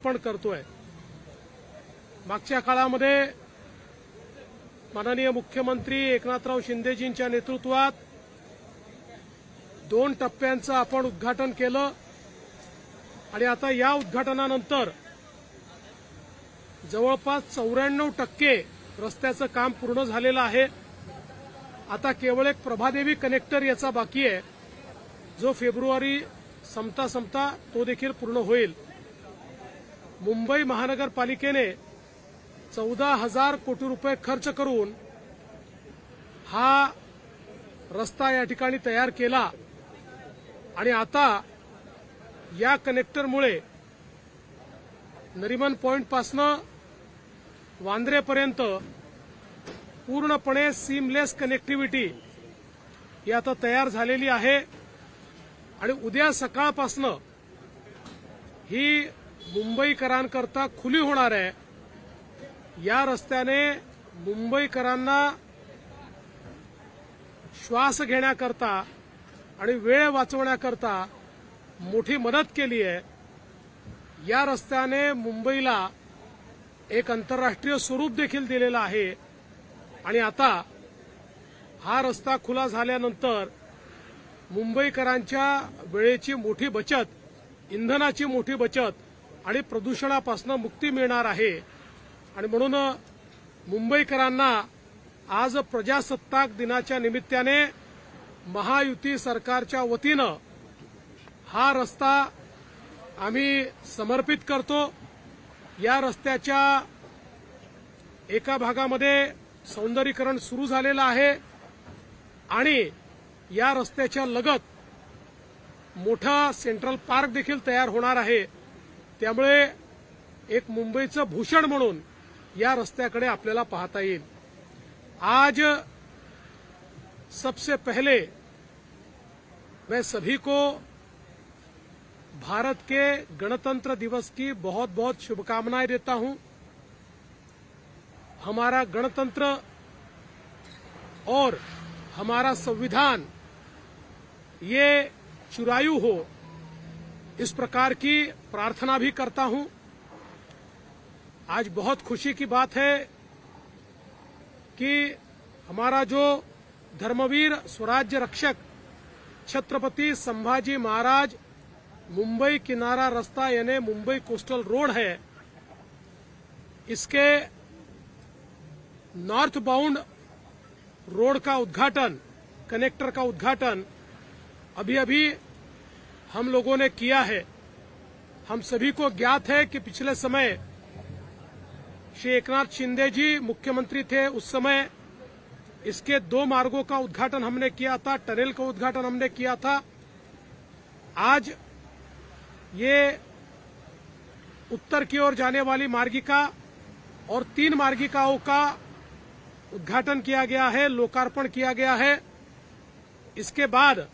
अर्पण करतोय। मागच्या काळामध्ये माननीय मुख्यमंत्री एकनाथराव शिंदेजींच्या नेतृत्वात 2 टप्प्यांचं आपण उद्घाटन केलं आणि आता या उद्घाटनानंतर जवळपास 94% रस्त्याचं काम पूर्ण झालेलं आहे। आता केवळ एक प्रभादेवी कनेक्टर याचा बाकी आहे, जो फेब्रुवारी संपता तो देखील पूर्ण होईल। मुंबई महानगरपालिकेने 14,000 कोटी रुपये खर्च करून हा रस्ता या ठिकाणी तयार केला आणि आता या कनेक्टरमुळे नरिमन पॉइंटपासनं वांद्रेपर्यंत पूर्णपणे सीमलेस कनेक्टिव्हिटी ही आता तयार झालेली आहे आणि उद्या सकाळपासनं ही मुंबईकरांकरता खुली होणार आहे। या रस्त्याने मुंबईकरांना श्वास घेण्याकरता आणि वेळ वाचवण्याकरता मोठी मदत केली आहे। या रस्त्याने मुंबईला एक आंतरराष्ट्रीय स्वरूप देखील दिलेलं आहे आणि आता हा रस्ता खुला झाल्यानंतर मुंबईकरांच्या वेळेची मोठी बचत, इंधनाची मोठी बचत आणि प्रदूषणापासून मुक्ती मिळणार आहे। आणि म्हणून मुंबईकरांना आज प्रजासत्ताक दिनाच्या निमित्ताने महायुती सरकारच्या वतीनं हा रस्ता आम्ही समर्पित करतो। या रस्त्याच्या एका भागामध्ये सौंदर्यीकरण सुरू झालेलं आहे आणि या रस्त्याच्या लगत मोठा सेंट्रल पार्क देखील तयार होणार आहे। त्यामुळे एक मुंबईचं भूषण म्हणून या रस्त्याकडे आपल्याला पाहता येईल। आज सबसे पहले मैं सभी को भारत के गणतंत्र दिवस की बहुत बहुत शुभकामनाएं देता हूं। हमारा गणतंत्र और हमारा संविधान ये चिरायु हो, इस प्रकार की प्रार्थना भी करता हूं। आज बहुत खुशी की बात है कि हमारा जो धर्मवीर स्वराज्य रक्षक छत्रपति संभाजी महाराज मुंबई किनारा रास्ता यानी मुंबई कोस्टल रोड है, इसके नॉर्थ बाउंड रोड का उद्घाटन, कनेक्टर का उद्घाटन अभी हम लोगों ने किया है। हम सभी को ज्ञात है कि पिछले समय श्री एकनाथ शिंदे जी मुख्यमंत्री थे, उस समय इसके 2 मार्गों का उद्घाटन हमने किया था, टनल का उद्घाटन हमने किया था। आज ये उत्तर की ओर जाने वाली मार्गिका और 3 मार्गिकाओं का उद्घाटन किया गया है, लोकार्पण किया गया है। इसके बाद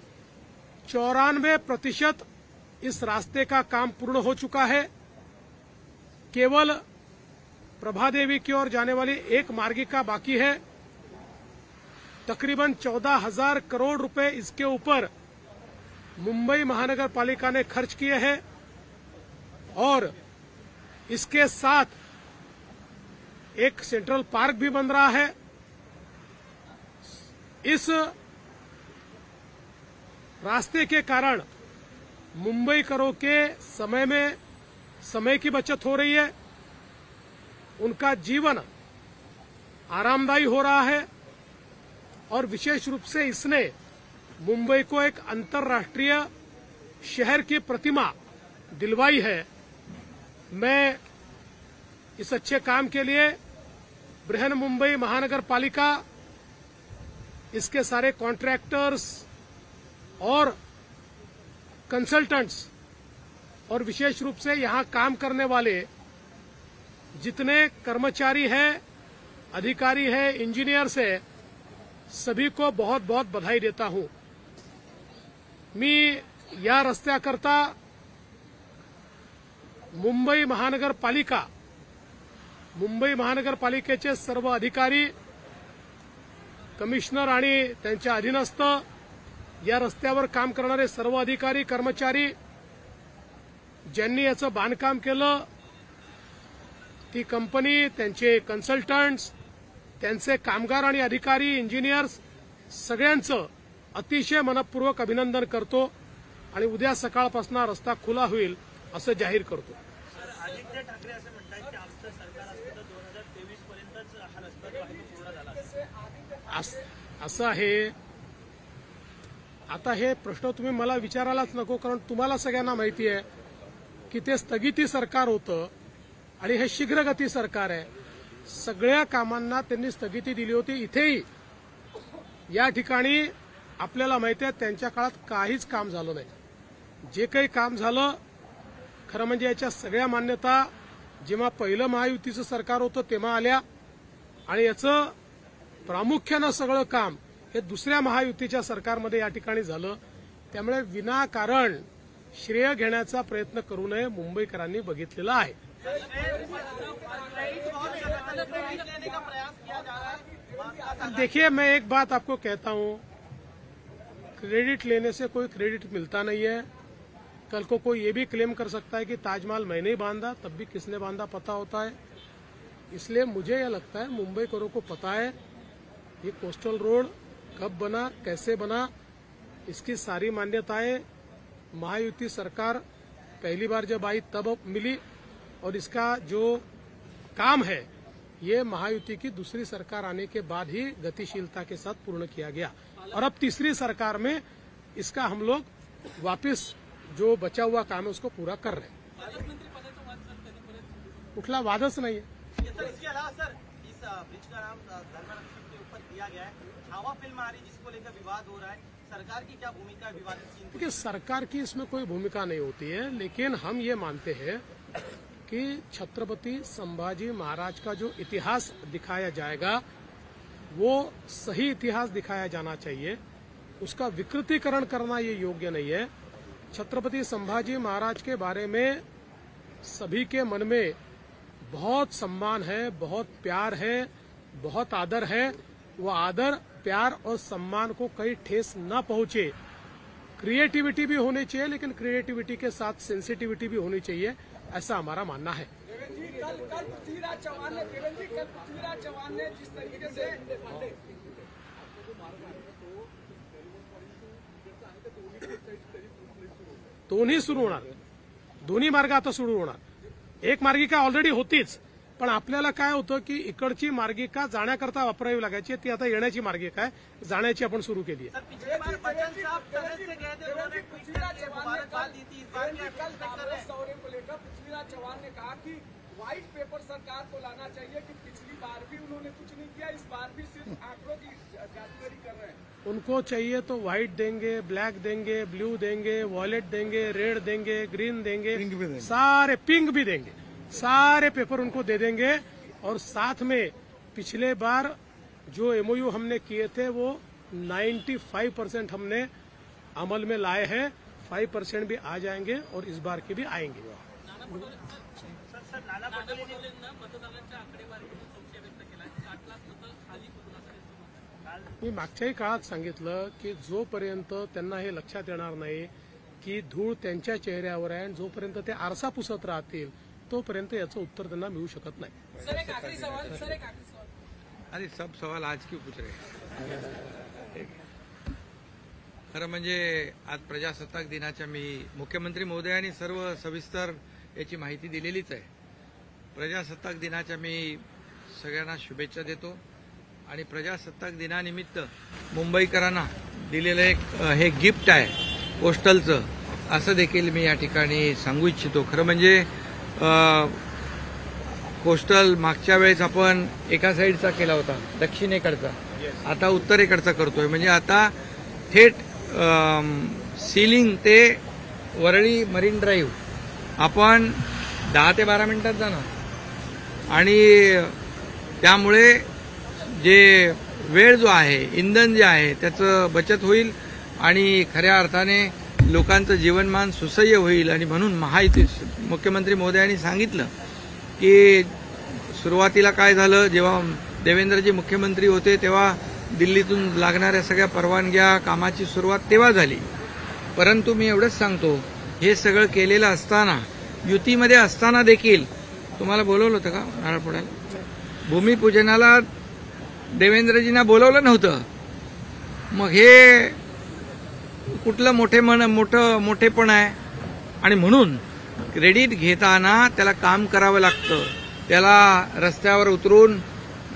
94% इस रास्ते का काम पूर्ण हो चुका है। केवल प्रभादेवी की ओर जाने वाली एक मार्गिका बाकी है। तकरीबन 14,000 करोड़ रुपए इसके ऊपर मुंबई महानगर पालिका ने खर्च किए हैं और इसके साथ एक सेंट्रल पार्क भी बन रहा है। इस रास्ते के कारण मुंबईकरों के समय की बचत हो रही है, उनका जीवन आरामदायी हो रहा है और विशेष रूप से इसने मुंबई को एक अंतर्राष्ट्रीय शहर की प्रतिमा दिलवाई है। मैं इस अच्छे काम के लिए बृहन मुंबई महानगर पालिका, इसके सारे कॉन्ट्रैक्टर्स और कंसल्टेंट्स और विशेष रूप से यहां काम करने वाले जितने कर्मचारी हैं, अधिकारी हैं, इंजीनियर्स हैं, सभी को बहुत बहुत बधाई देता हूं। मी या रस्त्याकरता मुंबई महानगरपालिकेचे सर्व अधिकारी, कमिशनर आणि त्यांच्या अधीनस्थ, या रस्त्यावर काम करणारे सर्व अधिकारी कर्मचारी, ज्यांनी याचं बांधकाम केलं, ती कंपनी, त्यांचे कन्सल्टंट्स, त्यांचे कामगार आणि अधिकारी, इंजिनियर्स सगळ्यांचं अतिशय मनपूर्वक अभिनंदन करतो आणि उद्या सकाळपासून रस्ता खुला होईल असं जाहीर करतो. आदित्य ठाकरे असं म्हणतात की आमचं सरकार असतं तर 2023 पर्यंतच हा रस्ता जो आहे तो पूर्ण झाला असं आहे. आता हे प्रश्न तुम्ही मला विचारायलाच नको, कारण तुम्हाला सगळ्यांना माहिती आहे की ते स्थगिती सरकार होतं आणि हे शीघ्रगती सरकार आहे. सगळ्या कामांना त्यांनी स्थगिती दिली होती. इथेही या ठिकाणी आपल्याला माहिती आहे त्यांच्या काळात काहीच काम झालं नाही. जे काही काम झालं खरं म्हणजे याच्या सगळ्या मान्यता जेव्हा पहिलं महायुतीचं सरकार होतं तेव्हा आल्या आणि याचं प्रामुख्यानं सगळं काम हे दुसऱ्या महायुतीच्या सरकारमध्ये या ठिकाणी झालं. त्यामुळे विनाकारण श्रेय घेण्याचा प्रयत्न करू नये मुंबईकरांनी बघितलेला आहे. देखिए, मैं एक बात आपको कहता हूं, क्रेडिट लेने से कोई क्रेडिट मिलता नहीं है. कल को कोई ये भी क्लेम कर सकता है कि ताजमहल मैंने ही बांधा, तब भी किसने बांधा पता होता है. इसलिए मुझे यह लगता है मुंबईकरों को पता है ये कोस्टल रोड कब बना, कैसे बना, इसकी सारी मान्यताएं महायुति सरकार पहली बार जब आई तब मिली और इसका जो काम है ये महायुति की दूसरी सरकार आने के बाद ही गतिशीलता के साथ पूर्ण किया गया और अब तीसरी सरकार में इसका हम लोग वापस जो बचा हुआ काम है उसको पूरा कर रहे हैं. कुठला वादच नहीं है. सर, इसके अलावा सर इस ब्रिज का नाम धर्मरक्षक के ऊपर दिया गया है. छावा फिल्म आ रही जिसको लेकर विवाद हो रहा है. सरकार की क्या भूमिका है विवादित सीन? देखिए, सरकार की इसमें कोई भूमिका नहीं होती है, लेकिन हम ये मानते हैं कि छत्रपति संभाजी महाराज का जो इतिहास दिखाया जाएगा वो सही इतिहास दिखाया जाना चाहिए. उसका विकृतीकरण करना ये योग्य नहीं है. छत्रपति संभाजी महाराज के बारे में सभी के मन में बहुत सम्मान है, बहुत प्यार है, बहुत आदर है. वो आदर, प्यार और सम्मान को कहीं ठेस न पहुंचे. क्रिएटिविटी भी होनी चाहिए, लेकिन क्रिएटिविटी के साथ सेंसिटिविटी भी होनी चाहिए, ऐसा हमारा मानना है. कल पृथ्वीराज चौहान ने जिस तरीके से दोन्ही सुरू होणार, दोन्ही मार्ग आता सुरू होणार. एक मार्गिका ऑलरेडी होतीच, पण आपल्याला काय होतं की इकडची मार्गिका जाण्याकरता वापरावी लागायची, ती आता येण्याची मार्गिका आहे, जाण्याची आपण सुरू केली आहे. पृथ्वीराज चौहान ने कहा कि व्हाइट पेपर सरकार को लाना चाहिए कि पिछली बार भी उन्होंने कुछ नहीं किया, इस बार भी सिर्फ आंकड़ों की जादूगरी कर रहे हैं. उनको चाहिए तो व्हाइट देंगे, ब्लैक देंगे, ब्लू देंगे, वॉयलेट देंगे, रेड देंगे, ग्रीन देंगे, सारे पिंक भी देंगे, सारे पेपर उनको दे देंगे. और साथ में पिछले बार जो एमओयू हमने किए थे वो 95% हमने अमल में लाए हैं. 5% भी आ जाएंगे और इस बार के भी आएंगे. मी मागच्याही काळात सांगितलं की जोपर्यंत त्यांना हे लक्षात येणार नाही की धूळ त्यांच्या चेहऱ्यावर आहे आणि जोपर्यंत ते आरसा पुसत राहतील तोपर्यंत याचं उत्तर त्यांना मिळू शकत नाही. अरे सब सवाल आज क्यों पूछ रहे. खरं म्हणजे आज प्रजासत्ताक दिनाच्या मी मुख्यमंत्री महोदयांनी सर्व सविस्तर याची माहिती दिलेलीच आहे. प्रजासत्ताक दिनाच्या मी सगळ्यांना शुभेच्छा देतो आणि प्रजासत्ताक दिनानिमित्त मुंबईकरांना दिलेलं एक हे गिफ्ट आहे पोस्टलचं, असं देखील मी या ठिकाणी सांगू इच्छितो. खरं म्हणजे पोस्टल मागच्या वेळेस आपण एका साईडचा केला होता, दक्षिणेकडचा, आता उत्तरेकडचा करतोय. म्हणजे आता थेट सीलिंग ते वरळी मरीन ड्राईव्ह आपण 10 ते 12 मिनिटात जाणार आणि त्यामुळे जे वेळ जो आहे, इंधन जे आहे त्याचं बचत होईल आणि खऱ्या अर्थाने लोकांचं जीवनमान सुसह्य होईल. आणि म्हणून महायुती मुख्यमंत्री महोदयांनी सांगितलं की सुरुवातीला काय झालं, जेव्हा देवेंद्रजी मुख्यमंत्री होते तेव्हा दिल्लीतून लागणाऱ्या सगळ्या परवानग्या कामाची सुरुवात तेव्हा झाली. परंतु मी एवढंच सांगतो, हे सगळं केलेलं असताना, युतीमध्ये असताना देखील तुम्हाला बोलवलं होतं का नारळ फोडायला? भूमिपूजनाला देवेंद्रजींना बोलवलं नव्हतं. मग हे कुठलं मोठेपण आहे? आणि म्हणून क्रेडिट घेताना त्याला काम करावं लागतं, त्याला रस्त्यावर उतरून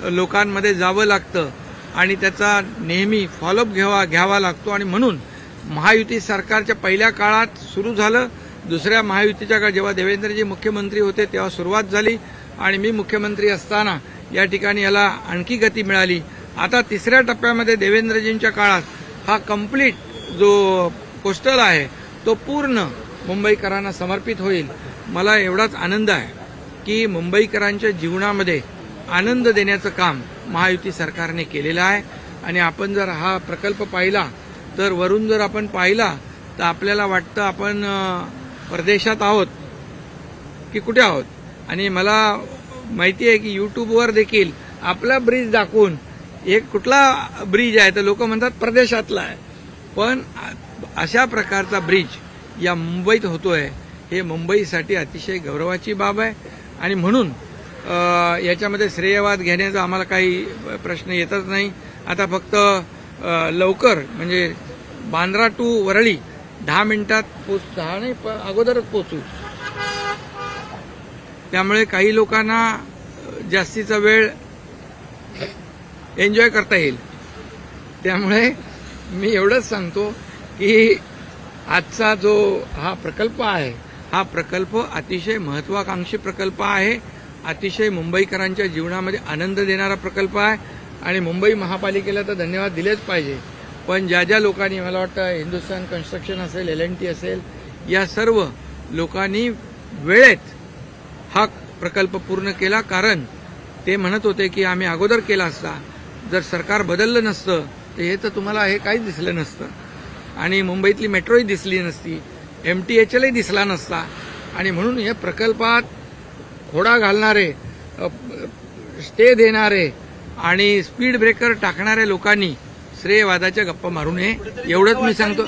लोकांमध्ये जावं लागतं आणि त्याचा नेहमी फॉलोअप घ्यावा लागतो. आणि म्हणून महायुती सरकारच्या पहिल्या काळात सुरू झालं, दुसऱ्या महायुतीच्या काळात जेव्हा देवेंद्रजी मुख्यमंत्री होते तेव्हा सुरुवात झाली आणि मी मुख्यमंत्री असताना या ठिकाणी याला आणखी गती मिळाली. आता तिसऱ्या टप्प्यामध्ये देवेंद्रजींच्या काळात हा कंप्लीट जो कोस्टल आहे तो पूर्ण मुंबईकरांना समर्पित होईल. मला एवढाच आनंद आहे की मुंबईकरांच्या जीवनामध्ये आनंद देण्याचं काम महायुती सरकारने केलेलं आहे. आणि आपण जर हा प्रकल्प पाहिला तर वरून जर आपण पाहिला तर आपल्याला वाटतं आपण परदेशात आहोत की कुठे आहोत. आणि मला माहिती आहे की यूट्यूबवर देखील आपला ब्रिज दाखवून एक कुठला ब्रिज आहे तर लोक म्हणतात परदेशातला आहे, पण अशा प्रकारचा ब्रिज या मुंबईत होतोय हे मुंबईसाठी अतिशय गौरवाची बाब आहे. आणि म्हणून याच्यामध्ये श्रेयवाद घेण्याचा आम्हाला काही प्रश्न येतच नाही. आता फक्त लवकर म्हणजे बांद्रा टू वरळी 10 मिनिटात 10 नाही अगोदरच पोहोचू. त्यामुळे काही लोकांना जास्तीचा वेळ एन्जॉय करता येईल. त्यामुळे मी एवढंच सांगतो की आजचा जो हा प्रकल्प आहे हा प्रकल्प अतिशय महत्वाकांक्षी प्रकल्प आहे, अतिशय मुंबईकरांच्या जीवनामध्ये आनंद देणारा प्रकल्प आहे. आणि मुंबई महापालिकेला तर धन्यवाद दिलेच पाहिजे, पण ज्या लोकांनी मला वाटतं हिंदुस्थान कन्स्ट्रक्शन असेल, L&T असेल, या सर्व लोकांनी वेळेत हा प्रकल्प पूर्ण केला. कारण ते म्हणत होते की आम्ही अगोदर केला असता, जर सरकार बदललं नसतं तर हे तर तुम्हाला हे काहीच दिसलं नसतं आणि मुंबईतली मेट्रोही दिसली नसती, MTHLही दिसला नसता. आणि म्हणून या प्रकल्पात खोडा घालणारे, स्टे देणारे आणि स्पीड ब्रेकर टाकणाऱ्या लोकांनी श्रेयवादाच्या गप्पा मारू नये एवढंच मी सांगतो.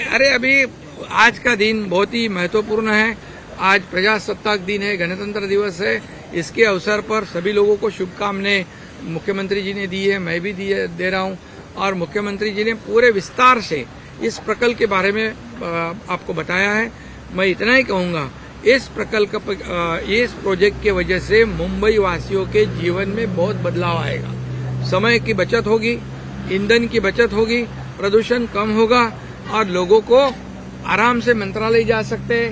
अरे अभी आज का दिन बहुत ही महत्वपूर्ण है. आज प्रजासत्ताक दिन है, गणतंत्र दिवस है. इसके अवसर पर सभी लोगों को शुभकामनाएं मुख्यमंत्री जी ने दी है, मैं भी दे रहा हूं. और मुख्यमंत्री जी ने पूरे विस्तार से इस प्रकल्प के बारे में आपको बताया है. मैं इतना ही कहूंगा, इस प्रोजेक्ट की वजह से मुंबई वासियों के जीवन में बहुत बदलाव आएगा. समय की बचत होगी, ईंधन की बचत होगी, प्रदूषण कम होगा और लोगों को आराम से मंत्रालय जा सकते हैं.